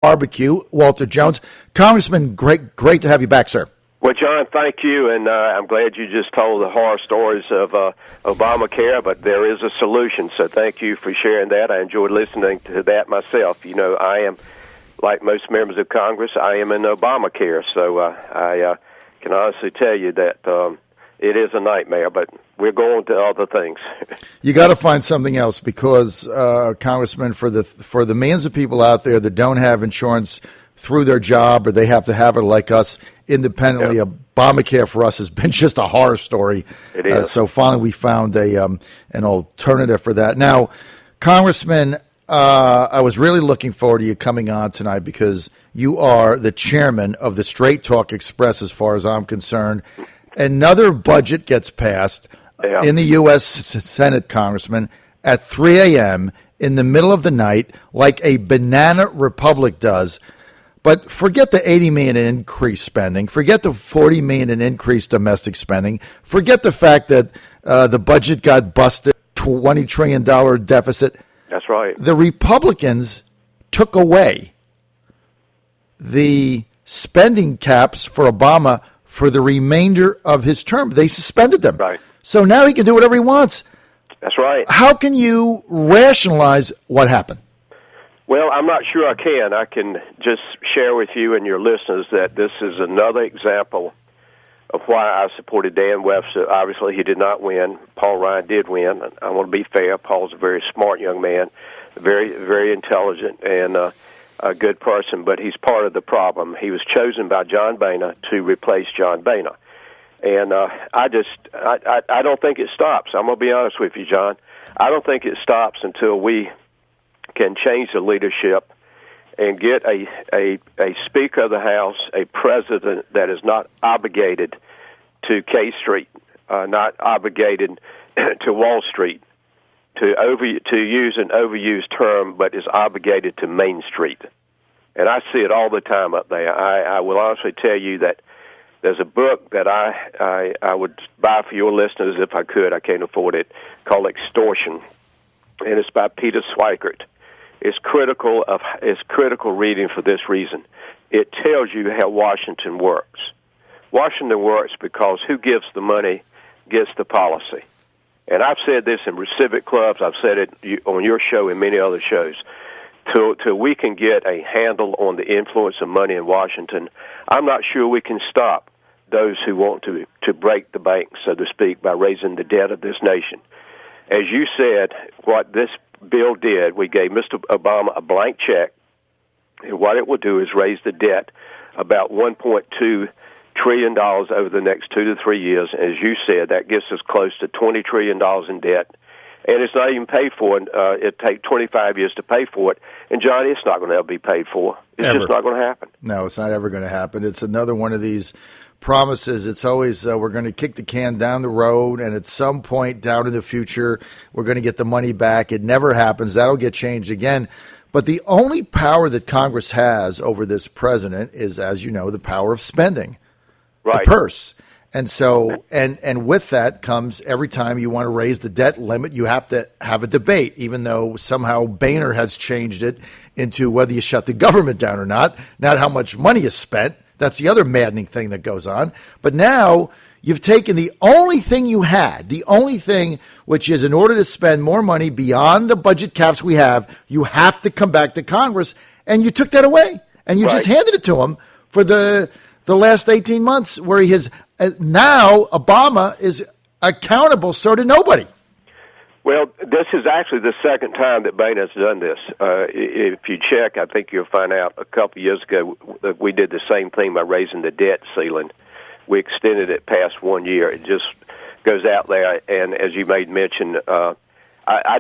Barbecue, Walter Jones. Congressman, great to have you back, sir. Well, John, thank you, and I'm glad you just told the horror stories of Obamacare, but there is a solution, so thank you for sharing that. I enjoyed listening to that myself. You know, I am, like most members of Congress, I am in Obamacare, so I can honestly tell you that it is a nightmare, but we're going to other things. You got to find something else because, Congressman, for the millions of people out there that don't have insurance through their job or they have to have it like us independently, Yep. Obamacare for us has been just a horror story. It is. So finally we found an alternative for that. Now, Congressman, I was really looking forward to you coming on tonight because you are the chairman of the Straight Talk Express as far as I'm concerned. Another budget gets passed in the U.S. Senate, Congressman, at 3 a.m. in the middle of the night like a banana republic does. But forget the $80 million in increased spending. Forget the $40 million in increased domestic spending. Forget the fact that the budget got busted, $20 trillion deficit. That's right. The Republicans took away the spending caps for Obama for the remainder of his term. They suspended them. Right. So now he can do whatever he wants. That's right. How can you rationalize what happened? Well, I'm not sure I can. I can just share with you and your listeners that this is another example of why I supported Dan Webster. Obviously, he did not win. Paul Ryan did win. I want to be fair. Paul's a very smart young man, very, very intelligent, and a good person, but he's part of the problem. He was chosen by John Boehner to replace John Boehner. And I don't think it stops. I'm going to be honest with you, John. I don't think it stops until we can change the leadership and get a Speaker of the House, a president that is not obligated to K Street, not obligated to Wall Street, to use an overused term, but is obligated to Main Street. And I see it all the time up there. I will honestly tell you that there's a book that I would buy for your listeners if I could. I can't afford it, called Extortion, and it's by Peter Swikert. It's critical reading for this reason. It tells you how Washington works. Washington works because who gives the money gets the policy. And I've said this in civic clubs. I've said it on your show and many other shows. Till we can get a handle on the influence of money in Washington, I'm not sure we can stop those who want to break the bank, so to speak, by raising the debt of this nation. As you said, what this bill did, we gave Mr. Obama a blank check, and what it will do is raise the debt about $1.2 trillion over the next 2 to 3 years. As you said, that gets us close to $20 trillion in debt, and it's not even paid for. It takes 25 years to pay for it, and, John, it's not going to ever be paid for. It's just not going to happen. No, it's not ever going to happen. It's another one of these promises. It's always we're going to kick the can down the road, and at some point down in the future, we're going to get the money back. It never happens. That'll get changed again. But the only power that Congress has over this president is, as you know, the power of spending, right. The purse. And so, and with that comes every time you want to raise the debt limit, you have to have a debate, even though somehow Boehner has changed it into whether you shut the government down or not how much money is spent. That's the other maddening thing that goes on. But now you've taken the only thing you had, the only thing which is in order to spend more money beyond the budget caps we have, you have to come back to Congress, and you took that away. And you just handed it to him for the last 18 months where he has now Obama is accountable, so to nobody. Well, this is actually the second time that Boehner has done this. If you check, I think you'll find out a couple of years ago we did the same thing by raising the debt ceiling. We extended it past 1 year. It just goes out there, and as you made mention, I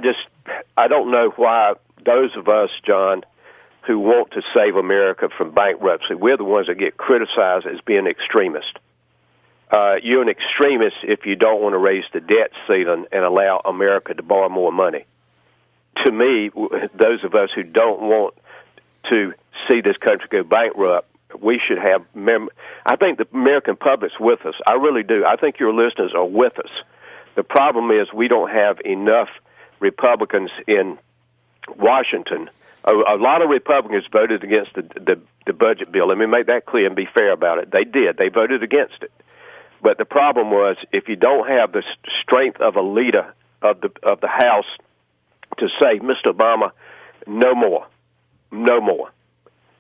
don't know why those of us, John, who want to save America from bankruptcy, we're the ones that get criticized as being extremists. You're an extremist if you don't want to raise the debt ceiling and allow America to borrow more money. To me, those of us who don't want to see this country go bankrupt, we should have I think the American public's with us. I really do. I think your listeners are with us. The problem is we don't have enough Republicans in Washington A lot of Republicans voted against the budget bill. Let me make that clear and be fair about it. They did. They voted against it. But the problem was, if you don't have the strength of a leader of the House to say, Mr. Obama, no more, no more.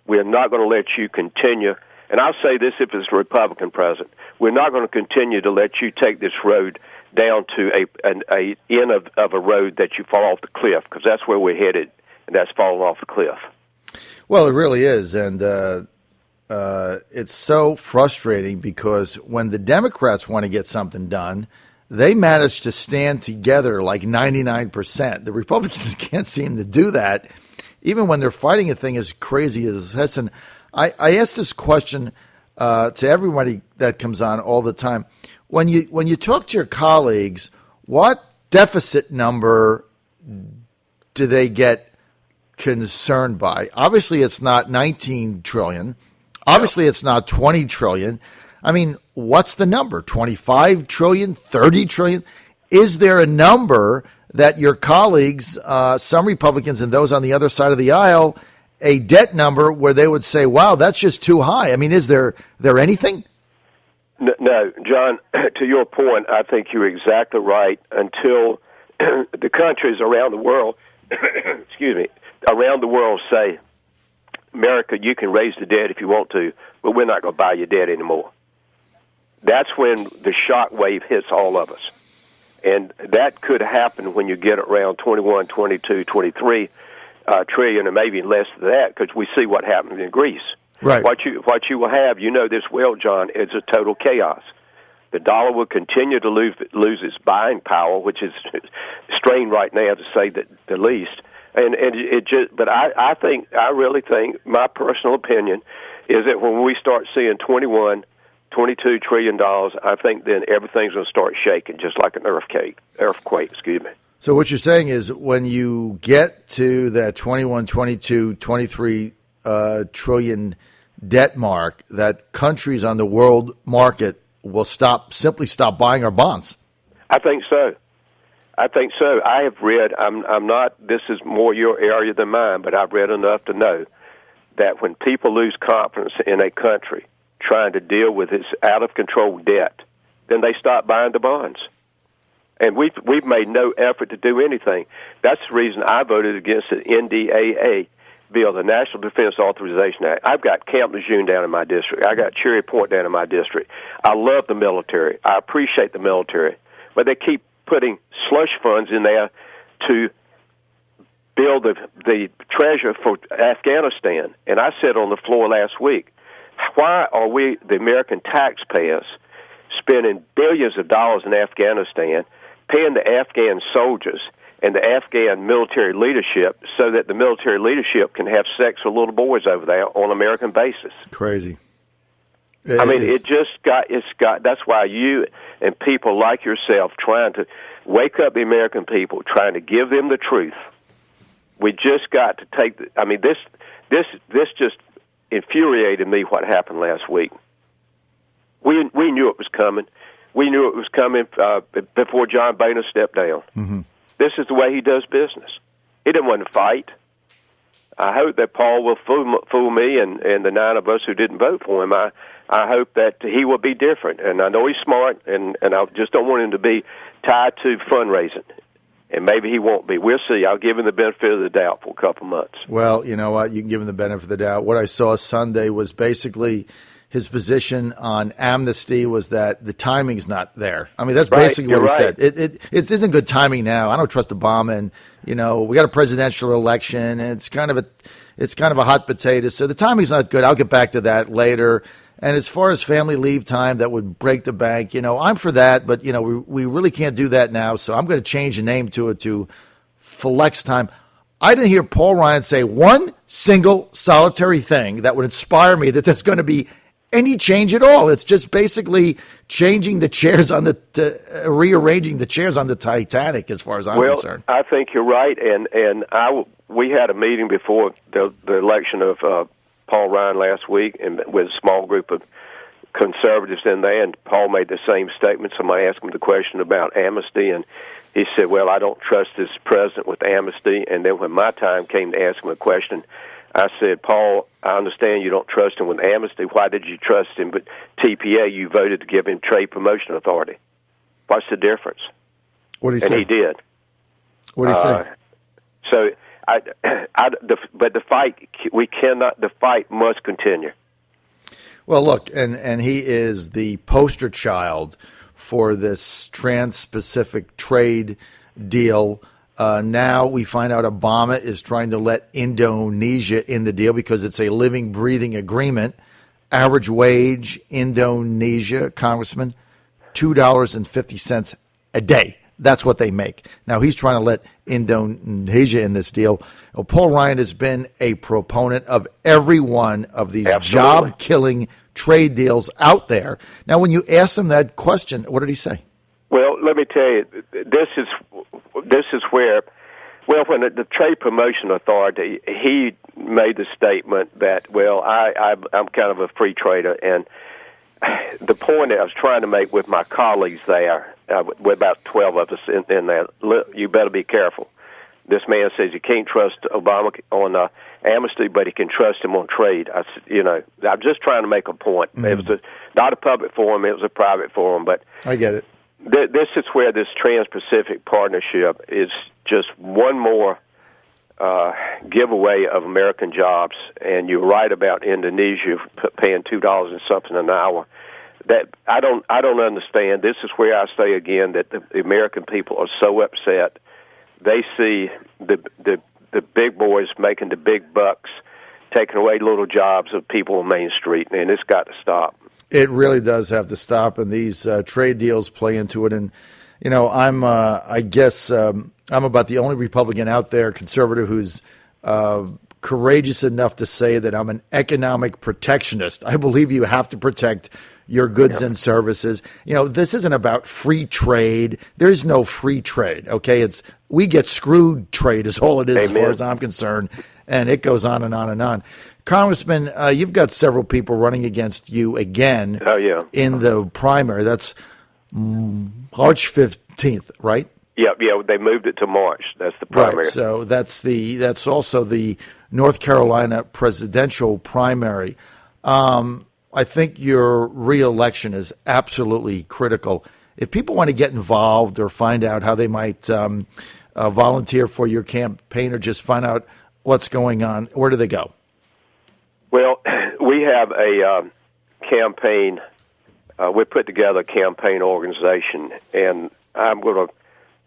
We're not going to let you continue. And I'll say this if it's a Republican president. We're not going to continue to let you take this road down to an end of a road that you fall off the cliff, because that's where we're headed, and that's falling off the cliff. Well, it really is, and it's so frustrating because when the Democrats want to get something done, they manage to stand together like 99%. The Republicans can't seem to do that, even when they're fighting a thing as crazy as this. And I ask this question to everybody that comes on all the time. When you talk to your colleagues, what deficit number do they get concerned by? Obviously, it's not 19 trillion. Obviously, it's not 20 trillion. I mean, what's the number? 25 trillion, 30 trillion? Is there a number that your colleagues, some Republicans and those on the other side of the aisle, a debt number where they would say, wow, that's just too high? I mean, is there anything? No, John, to your point, I think you're exactly right. Until the countries around the world, around the world say, America, you can raise the debt if you want to, but we're not going to buy your debt anymore. That's when the shock wave hits all of us. And that could happen when you get around 21, 22, 23 trillion, or maybe less than that, because we see what happened in Greece. Right. What you will have, you know this well, John, is a total chaos. The dollar will continue to lose its buying power, which is strained right now, to say the least. And it just, but I really think, my personal opinion is that when we start seeing $22 trillion, I think then everything's going to start shaking, just like an earthquake. So what you're saying is when you get to that 21, 22, 23 trillion debt mark, that countries on the world market will simply stop buying our bonds. I think so. I have read, I'm not, this is more your area than mine, but I've read enough to know that when people lose confidence in a country trying to deal with its out-of-control debt, then they stop buying the bonds. And we've made no effort to do anything. That's the reason I voted against the NDAA bill, the National Defense Authorization Act. I've got Camp Lejeune down in my district. I got Cherry Point down in my district. I love the military. I appreciate the military. But they keep putting slush funds in there to build the treasure for Afghanistan. And I said on the floor last week, why are we, the American taxpayers, spending billions of dollars in Afghanistan, paying the Afghan soldiers and the Afghan military leadership so that the military leadership can have sex with little boys over there on an American basis? Crazy. It's got, that's why you and people like yourself trying to wake up the American people, trying to give them the truth. We just got to take this just infuriated me what happened last week. We knew it was coming. We knew it was coming before John Boehner stepped down. Mm-hmm. This is the way he does business. He didn't want to fight. I hope that Paul will fool me and the nine of us who didn't vote for him. I hope that he will be different. And I know he's smart, and I just don't want him to be tied to fundraising. And maybe he won't be. We'll see. I'll give him the benefit of the doubt for a couple months. Well, you know what? You can give him the benefit of the doubt. What I saw Sunday was basically his position on amnesty was that the timing's not there. I mean, that's basically what he said. It isn't good timing now. I don't trust Obama, and we got a presidential election, and it's kind of a hot potato. So the timing's not good. I'll get back to that later. And as far as family leave time, that would break the bank. I'm for that, but we really can't do that now. So I'm going to change the name to it to flex time. I didn't hear Paul Ryan say one single solitary thing that would inspire me that there's going to be any change at all. It's just basically changing the chairs rearranging the chairs on the Titanic, as far as I'm concerned. I think you're right, and we had a meeting before the election of Paul Ryan last week, and with a small group of conservatives in there, and Paul made the same statement. Somebody asked him the question about amnesty, and he said, well, I don't trust this president with amnesty. And then when my time came to ask him a question, I said, Paul, I understand you don't trust him with amnesty. Why did you trust him? But TPA, you voted to give him trade promotion authority. What's the difference? What did he say? And he did. What did he say? So, but the fight, the fight must continue. Well, look, and he is the poster child for this trans-Pacific trade deal. Now we find out Obama is trying to let Indonesia in the deal because it's a living, breathing agreement. Average wage, Indonesia, Congressman, $2.50 a day. That's what they make. Now he's trying to let Indonesia in this deal. Well, Paul Ryan has been a proponent of every one of these job-killing trade deals out there. Now, when you ask him that question, what did he say? Well, let me tell you, this is where, well, when the Trade Promotion Authority, he made the statement that, well, I'm kind of a free trader, and the point I was trying to make with my colleagues there, with about 12 of us in there, you better be careful. This man says you can't trust Obama on amnesty, but he can trust him on trade. I said, I'm just trying to make a point. Mm-hmm. It was not a public forum; it was a private forum. But I get it. This is where this Trans-Pacific Partnership is just one more giveaway of American jobs. And you're right about Indonesia paying $2 and something an hour. That I don't understand. This is where I say again that the American people are so upset. They see the big boys making the big bucks, taking away little jobs of people on Main Street, and it's got to stop. It really does have to stop, and these trade deals play into it. And I guess I'm about the only Republican out there, conservative, who's courageous enough to say that I'm an economic protectionist. I believe you have to protect your goods and services. This isn't about free trade. There is no free trade, okay? We get screwed trade is all it is. Amen. As far as I'm concerned, and it goes on and on and on. Congressman, you've got several people running against you again in the primary. That's March 15th, right? Yeah, they moved it to March. That's the primary. Right, so that's also the North Carolina presidential primary. I think your re-election is absolutely critical. If people want to get involved or find out how they might volunteer for your campaign or just find out what's going on, where do they go? Well, we have a campaign. We put together a campaign organization, and I'm going to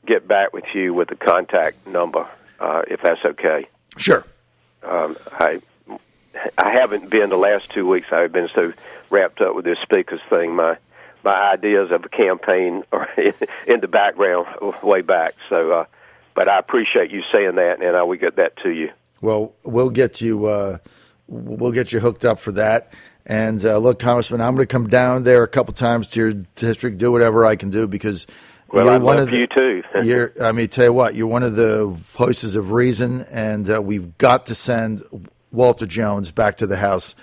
get back with you with the contact number, if that's okay. Sure. I haven't been the last 2 weeks. I've been so wrapped up with this speakers thing. My ideas of a campaign are in the background way back. So, but I appreciate you saying that, and I will get that to you. Well, we'll get you hooked up for that. And look, Congressman, I'm going to come down there a couple times to your district, do whatever I can do because. Well, I'd love you too. Tell you what, you're one of the voices of reason, and we've got to send Walter Jones back to the House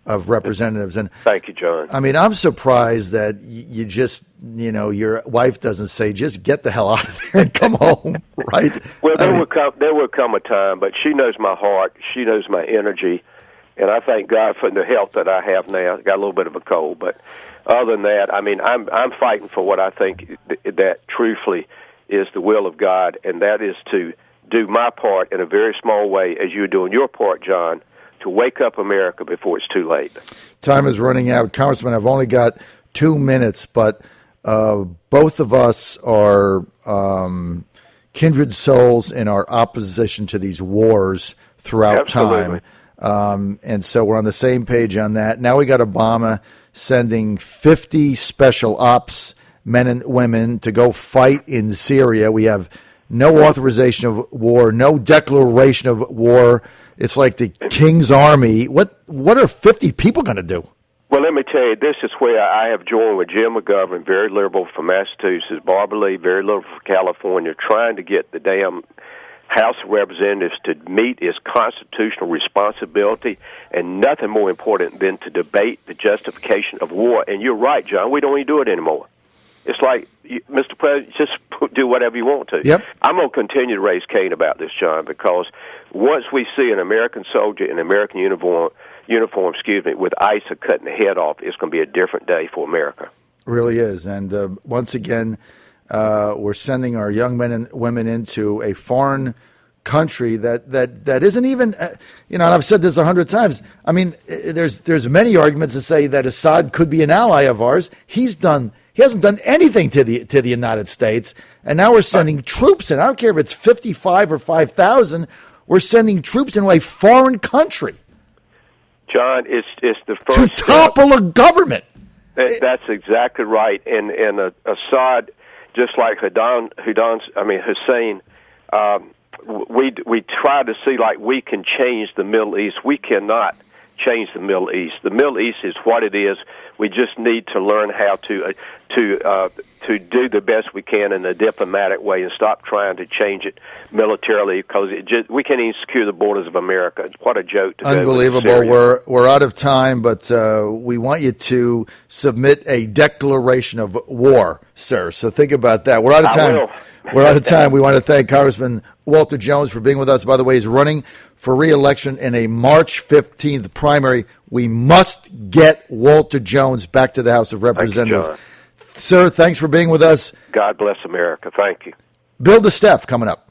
of Representatives. And thank you, John. I'm surprised that you just, your wife doesn't say, just get the hell out of there and come home, right? Well, there will come a time, but she knows my heart. She knows my energy, and I thank God for the health that I have now. I got a little bit of a cold, but other than that, I'm fighting for what I think that truthfully is the will of God, and that is to do my part in a very small way, as you're doing your part, John, to wake up America before it's too late. Time is running out. Congressman, I've only got 2 minutes, but both of us are kindred souls in our opposition to these wars throughout time. And so we're on the same page on that. Now we got Obama sending 50 special ops men and women to go fight in Syria. We have no authorization of war, no declaration of war. It's like the King's Army. What are 50 people going to do? Well, let me tell you, this is where I have joined with Jim McGovern, very liberal from Massachusetts, Barbara Lee, very liberal from California, trying to get the damn House of Representatives to meet its constitutional responsibility, and nothing more important than to debate the justification of war. And you're right, John, we don't even do it anymore. It's like, Mr. President, just do whatever you want to. Yep. I'm going to continue to raise Cain about this, John, because once we see an American soldier in an American uniform, with ICE cutting the head off, it's going to be a different day for America. It really is. And once again, we're sending our young men and women into a foreign country that isn't even, and I've said this 100 times. I mean, there's many arguments to say that Assad could be an ally of ours. He hasn't done anything to the United States, and now we're sending troops in. I don't care if it's 55 or 5,000. We're sending troops into a foreign country. John, it's the first to topple a government. That's exactly right. And Assad, just like Hussein. We try to see like we can change the Middle East. We cannot change the Middle East. The Middle East is what it is. We just need to learn how to do the best we can in a diplomatic way and stop trying to change it militarily, because we can't even secure the borders of America. What a joke! Unbelievable. We're out of time, but we want you to submit a declaration of war, sir. So think about that. We're out of time. We're out of time. We want to thank Congressman Walter Jones for being with us. By the way, he's running for re-election in a March 15th primary. We must get Walter Jones back to the House of Representatives. Thank you, John. Sir, thanks for being with us. God bless America. Thank you. Bill DeSteff coming up.